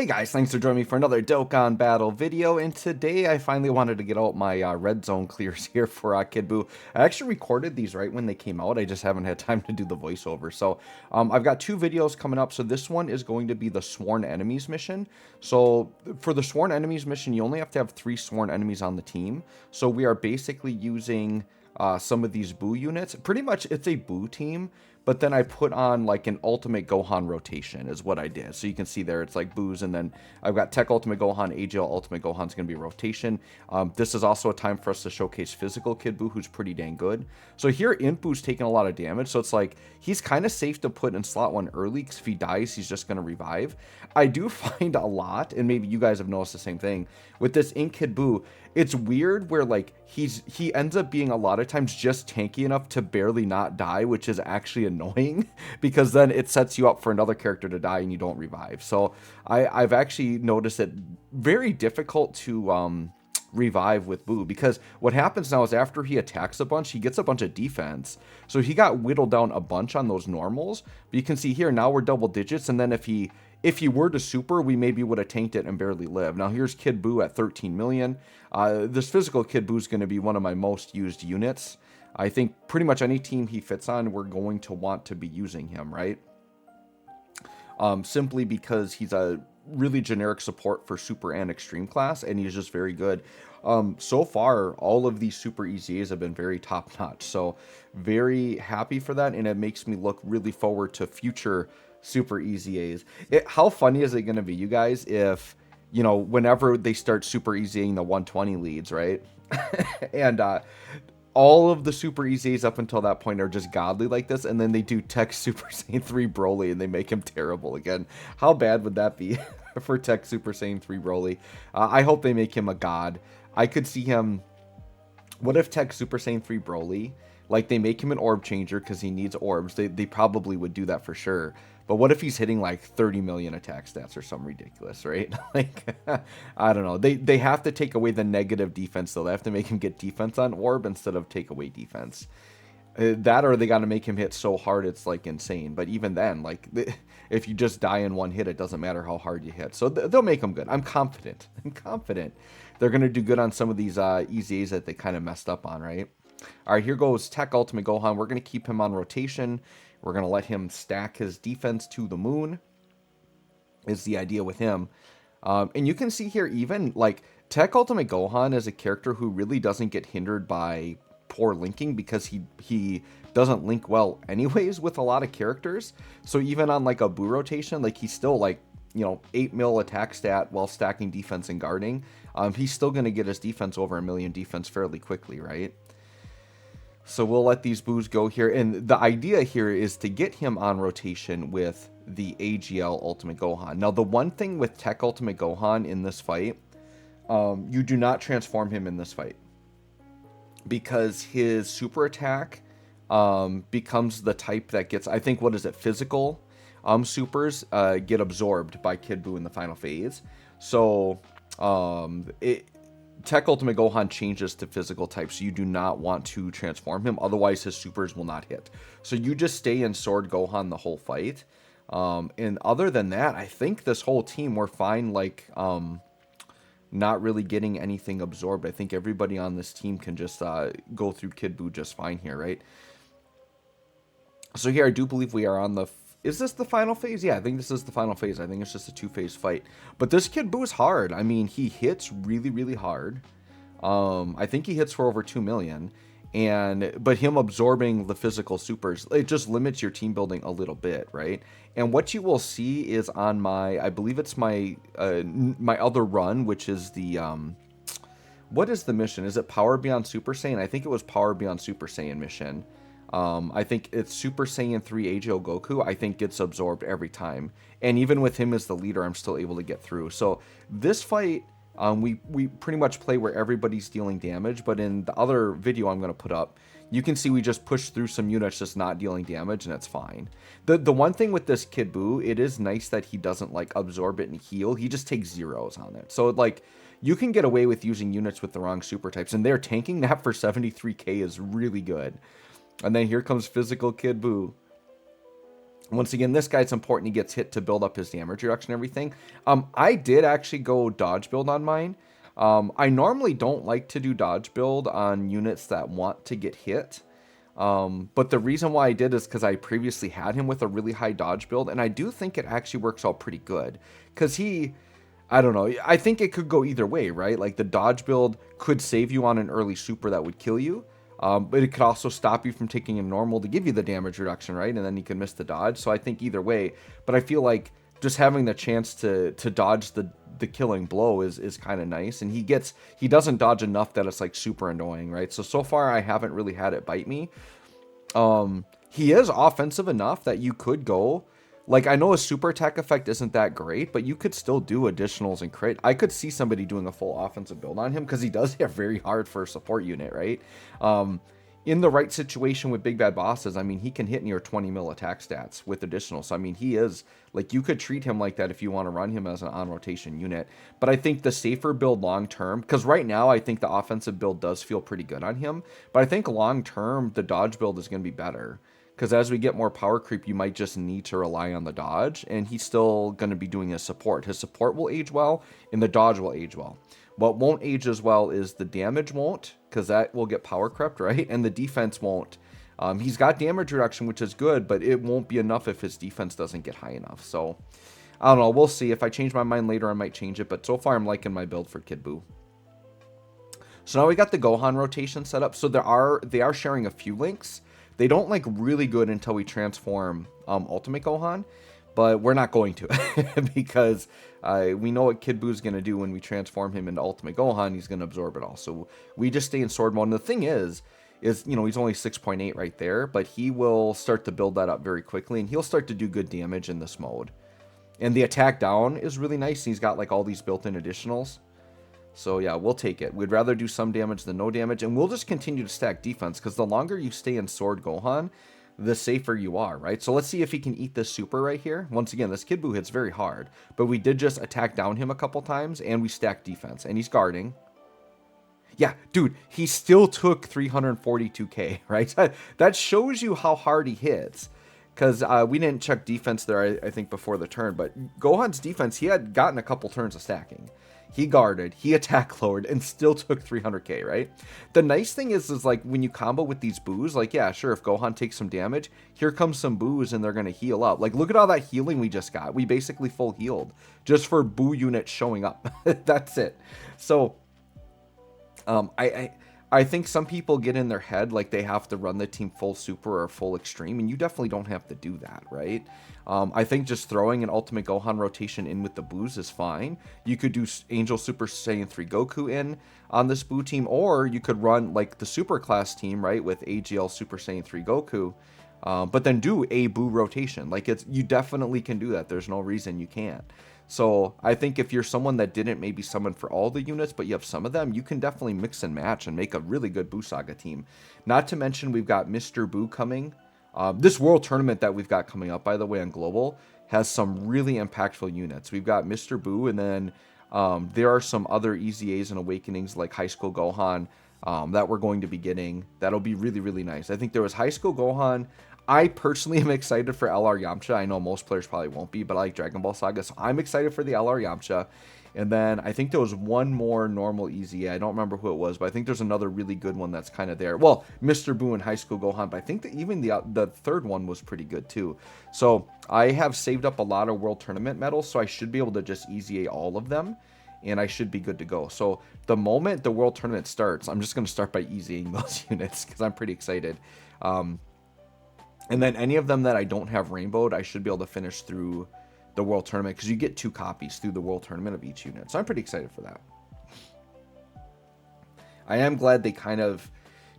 Hey guys, thanks for joining me for another Dokkan battle video, and today I finally wanted to get out my red zone clears here for Kid Buu. I actually recorded these right when they came out, I just haven't had time to do the voiceover. So I've got two videos coming up. So this one is going to be the Sworn Enemies mission. So for the Sworn Enemies mission, you only have to have 3 sworn enemies on the team. So we are basically using some of these Buu units. Pretty much it's a Buu team, but then I put on like an Ultimate Gohan rotation is what I did. So you can see there it's like Buus, and then I've got Tech Ultimate Gohan, AGL Ultimate Gohan's going to be rotation. This is also a time for us to showcase Physical Kid Buu, who's pretty dang good. So here Imp Buu's taking a lot of damage, so it's like he's kind of safe to put in slot 1 early, because if he dies, he's just going to revive. I do find a lot, and maybe you guys have noticed the same thing, with this Ink Kid Buu, it's weird where like he ends up being a lot of times just tanky enough to barely not die, which is actually annoying because then it sets you up for another character to die and you don't revive. So I've actually noticed it very difficult to revive with Buu, because what happens now is after he attacks a bunch, he gets a bunch of defense. So he got whittled down a bunch on those normals, but you can see here now we're double digits, and then if he were to super, we maybe would have tanked it and barely lived. Now here's Kid Buu at 13 million. This Physical Kid Buu is going to be one of my most used units. I think pretty much any team he fits on, we're going to want to be using him, right? Simply because he's a really generic support for Super and Extreme class, and he's just very good. So far, all of these Super EZAs have been very top-notch, so very happy for that, and it makes me look really forward to future Super EZAs. How funny is it going to be, you guys, if, you know, whenever they start Super EZAing the 120 leads, right? And all of the Super EZAs up until that point are just godly like this, and then they do Tech Super Saiyan 3 Broly and they make him terrible again. How bad would that be for Tech Super Saiyan 3 Broly? I hope they make him a god. I could see him... What if Tech Super Saiyan 3 Broly, like, they make him an orb changer because he needs orbs. They probably would do that for sure. But what if he's hitting like 30 million attack stats or something ridiculous, right? Like, I don't know. They have to take away the negative defense, though. They have to make him get defense on orb instead of take away defense. That, or they got to make him hit so hard it's like insane. But even then, like, if you just die in one hit, it doesn't matter how hard you hit. So they'll make him good. I'm confident. I'm confident they're going to do good on some of these EZAs that they kind of messed up on, right? All right, here goes Tech Ultimate Gohan. We're going to keep him on rotation. We're going to let him stack his defense to the moon, is the idea with him. And you can see here, even like Tech Ultimate Gohan is a character who really doesn't get hindered by poor linking, because he doesn't link well anyways with a lot of characters. So even on like a Buu rotation, like he's still like, you know, 8 mil attack stat while stacking defense and guarding. He's still going to get his defense over 1 million defense fairly quickly, right? So we'll let these Buus go here. And the idea here is to get him on rotation with the AGL Ultimate Gohan. Now, the one thing with Tech Ultimate Gohan in this fight, you do not transform him in this fight, because his super attack becomes the type that gets, I think, what is it, physical supers get absorbed by Kid Buu in the final phase. So Tech Ultimate Gohan changes to physical type, so you do not want to transform him, otherwise his supers will not hit. So you just stay in Sword Gohan the whole fight. And other than that, I think this whole team, we're fine, like, not really getting anything absorbed. I think everybody on this team can just go through Kid Buu just fine here, right? So here, I do believe we are on the... Is this the final phase? Yeah, I think this is the final phase. I think it's just a 2-phase fight. But this Kid Buu is hard. I mean, he hits really, really hard. I think he hits for over 2 million. But him absorbing the physical supers, it just limits your team building a little bit, right? And what you will see is on my, I believe it's my my other run, which is the... what is the mission? Is it Power Beyond Super Saiyan? I think it was Power Beyond Super Saiyan mission. I think it's Super Saiyan 3 AGO Goku, I think gets absorbed every time. And even with him as the leader, I'm still able to get through. So this fight, we pretty much play where everybody's dealing damage. But in the other video I'm going to put up, you can see we just push through some units just not dealing damage, and it's fine. The one thing with this Kid Buu, it is nice that he doesn't like absorb it and heal. He just takes zeros on it. So like, you can get away with using units with the wrong super types, and they're tanking that for 73k is really good. And then here comes Physical Kid Buu. Once again, this guy's important. He gets hit to build up his damage reduction and everything. I did actually go dodge build on mine. I normally don't like to do dodge build on units that want to get hit. But the reason why I did is because I previously had him with a really high dodge build, and I do think it actually works out pretty good. Because I don't know, I think it could go either way, right? Like the dodge build could save you on an early super that would kill you. But it could also stop you from taking a normal to give you the damage reduction, right? And then you can miss the dodge. So I think either way, but I feel like just having the chance to dodge the killing blow is kind of nice. And he doesn't dodge enough that it's like super annoying, right? So far I haven't really had it bite me. He is offensive enough that you could go, like, I know his super attack effect isn't that great, but you could still do additionals and crit. I could see somebody doing a full offensive build on him because he does hit very hard for a support unit, right? In the right situation with big bad bosses, I mean, he can hit near 20 mil attack stats with additional. So, I mean, he is, like, you could treat him like that if you want to run him as an on-rotation unit. But I think the safer build long-term, because right now I think the offensive build does feel pretty good on him. But I think long-term, the dodge build is going to be better. Because as we get more power creep, you might just need to rely on the dodge. And he's still going to be doing his support. His support will age well, and the dodge will age well. What won't age as well is the damage won't, because that will get power crept, right? And the defense won't. He's got damage reduction, which is good, but it won't be enough if his defense doesn't get high enough. So, I don't know. We'll see. If I change my mind later, I might change it. But so far, I'm liking my build for Kid Buu. So now we got the Gohan rotation set up. So they are sharing a few links. They don't like really good until we transform Ultimate Gohan, but we're not going to because we know what Kid Buu's going to do when we transform him into Ultimate Gohan. He's going to absorb it all. So we just stay in sword mode. And the thing is, you know, he's only 6.8 right there, but he will start to build that up very quickly, and he'll start to do good damage in this mode. And the attack down is really nice. He's got like all these built-in additionals. So yeah, we'll take it. We'd rather do some damage than no damage, and we'll just continue to stack defense, because the longer you stay in Sword Gohan, the safer you are, right? So let's see if he can eat this super right here. Once again, this Kid Buu hits very hard, but we did just attack down him a couple times, and we stacked defense, and he's guarding. Yeah, dude, he still took 342k, right? That shows you how hard he hits. Because we didn't check defense there, I think, before the turn, but Gohan's defense, he had gotten a couple turns of stacking. He guarded, he attack lowered, and still took 300k, right? The nice thing is like, when you combo with these boos, like, yeah, sure, if Gohan takes some damage, here comes some boos, and they're going to heal up. Like, look at all that healing we just got. We basically full healed, just for boo units showing up. That's it. So, I think some people get in their head like they have to run the team full super or full extreme, and you definitely don't have to do that, right? I think just throwing an Ultimate Gohan rotation in with the boos is fine. You could do Angel Super Saiyan 3 Goku in on this boo team, or you could run like the super class team, right, with AGL Super Saiyan 3 Goku, but then do a boo rotation. Like, you definitely can do that. There's no reason you can't. So I think if you're someone that didn't maybe summon for all the units, but you have some of them, you can definitely mix and match and make a really good Buu Saga team. Not to mention, we've got Mr. Buu coming. This world tournament that we've got coming up, by the way, on Global, has some really impactful units. We've got Mr. Buu, and then there are some other EZAs and Awakenings like High School Gohan that we're going to be getting. That'll be really, really nice. I think there was High School Gohan. I personally am excited for LR Yamcha. I know most players probably won't be, but I like Dragon Ball Saga, so I'm excited for the LR Yamcha. And then I think there was one more normal EZA. I don't remember who it was, but I think there's another really good one that's kind of there. Well, Mr. Buu and High School Gohan, but I think that even the third one was pretty good too. So I have saved up a lot of World Tournament medals, so I should be able to just EZA all of them, and I should be good to go. So the moment the World Tournament starts, I'm just going to start by EZAing those units, because I'm pretty excited. And then any of them that I don't have rainbowed, I should be able to finish through the World Tournament, because you get 2 copies through the World Tournament of each unit. So I'm pretty excited for that. I am glad they kind of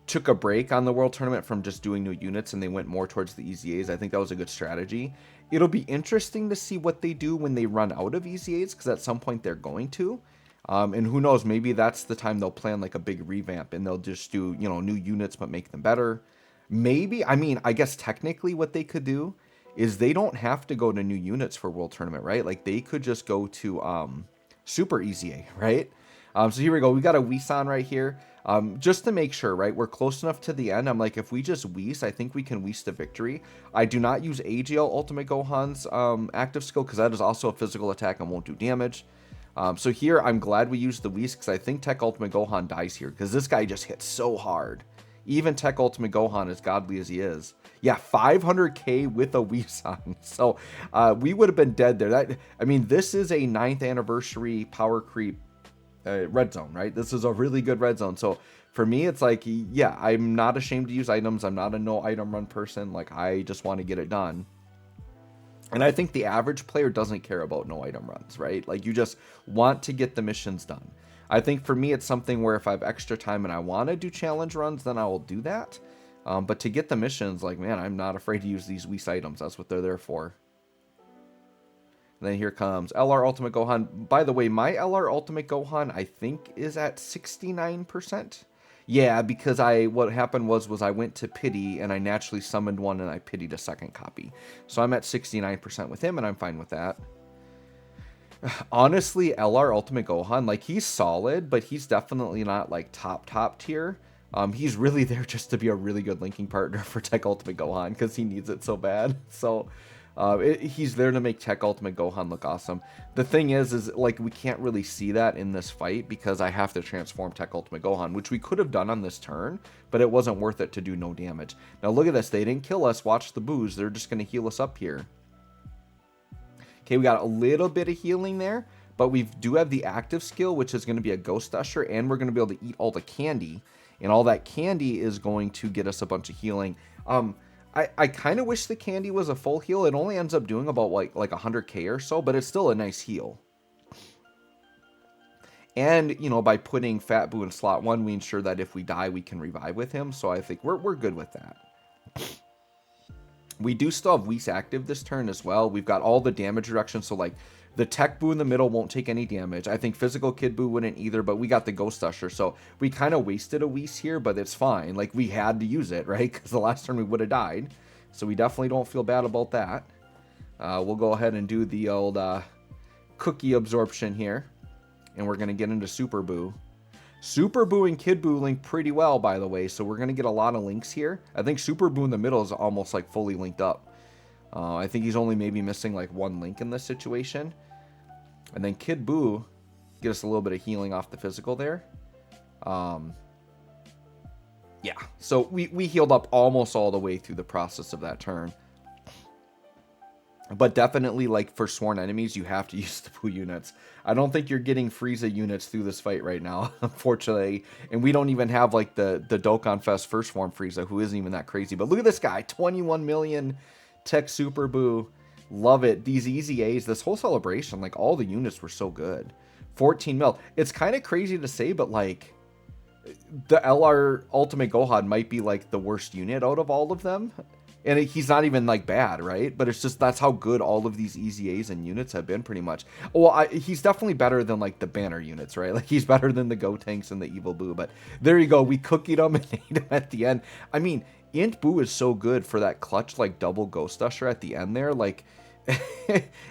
took a break on the World Tournament from just doing new units, and they went more towards the EZAs. I think that was a good strategy. It'll be interesting to see what they do when they run out of EZAs, because at some point they're going to. And who knows, maybe that's the time they'll plan like a big revamp, and they'll just do, you know, new units but make them better. Maybe, I mean, I guess technically what they could do is they don't have to go to new units for World Tournament, right? Like, they could just go to Super EZA, right? So here we go. We got a Weeson right here. Just to make sure, right? We're close enough to the end. I'm like, if we just Wees, I think we can Wees to victory. I do not use AGL Ultimate Gohan's active skill because that is also a physical attack and won't do damage. So here, I'm glad we used the Wees because I think Tech Ultimate Gohan dies here because this guy just hits so hard. Even Tech Ultimate Gohan, as godly as he is. Yeah, 500k with a Weeson. So we would have been dead there. I mean, this is a 9th anniversary power creep red zone, right? This is a really good red zone. So for me, it's like, yeah, I'm not ashamed to use items. I'm not a no item run person. Like, I just want to get it done. And I think the average player doesn't care about no item runs, right? Like, you just want to get the missions done. I think for me, it's something where if I have extra time and I want to do challenge runs, then I will do that. But to get the missions, like, man, I'm not afraid to use these Whis items. That's what they're there for. And then here comes LR Ultimate Gohan. By the way, my LR Ultimate Gohan, I think, is at 69%. Yeah, because what happened was I went to pity and I naturally summoned one and I pitied a second copy. So I'm at 69% with him and I'm fine with that. Honestly, LR Ultimate Gohan, like, he's solid, but he's definitely not like top tier. He's really there just to be a really good linking partner for Tech Ultimate Gohan because he needs it so bad. So he's there to make Tech Ultimate Gohan look awesome. The thing is like, we can't really see that in this fight because I have to transform Tech Ultimate Gohan, which we could have done on this turn, but it wasn't worth it to do no damage. Now look at this. They didn't kill us. Watch the boos. They're just going to heal us up here. Okay, we got a little bit of healing there, but we do have the active skill, which is going to be a Ghost Usher, and we're going to be able to eat all the candy, and all that candy is going to get us a bunch of healing. I kind of wish the candy was a full heal. It only ends up doing about like 100k or so, but it's still a nice heal. And, you know, by putting Fat Boo in slot 1, we ensure that if we die, we can revive with him, so I think we're good with that. We do still have Whis active this turn as well. We've got all the damage reduction, so like the Tech Boo in the middle won't take any damage. I think Physical Kid Boo wouldn't either, but we got the Ghost Usher, so we kind of wasted a Whis here, but it's fine. Like, we had to use it, right? Because the last turn we would have died, so we definitely don't feel bad about that. We'll go ahead and do the old cookie absorption here, and we're going to get into Super Boo. Super Boo and Kid Boo link pretty well, by the way, so we're going to get a lot of links here. I think Super Boo in the middle is almost like fully linked up. I think he's only maybe missing like one link in this situation. And then Kid Boo get us a little bit of healing off the physical there. Yeah, so we healed up almost all the way through the process of that turn. But definitely, like, for sworn enemies, you have to use the Boo units. I don't think you're getting Frieza units through this fight right now, unfortunately. And we don't even have, like, the Dokkan Fest first form Frieza, who isn't even that crazy. But look at this guy, 21 million Tech Super Boo. Love it. These easy A's, this whole celebration, like, all the units were so good. 14 mil. It's kind of crazy to say, but, like, the LR Ultimate Gohan might be, like, the worst unit out of all of them. And he's not even, like, bad, right? But it's just, that's how good all of these easy A's and units have been, pretty much. Well, he's definitely better than, like, the banner units, right? Like, he's better than the Gotenks and the Evil Boo. But there you go. We cookied him and ate him at the end. I mean, Int Boo is so good for that clutch, like, double Ghost Usher at the end there. Like,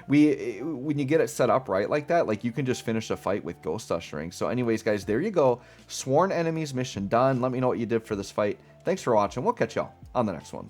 when you get it set up right like that, like, you can just finish a fight with Ghost Ushering. So anyways, guys, there you go. Sworn Enemies mission done. Let me know what you did for this fight. Thanks for watching. We'll catch y'all on the next one.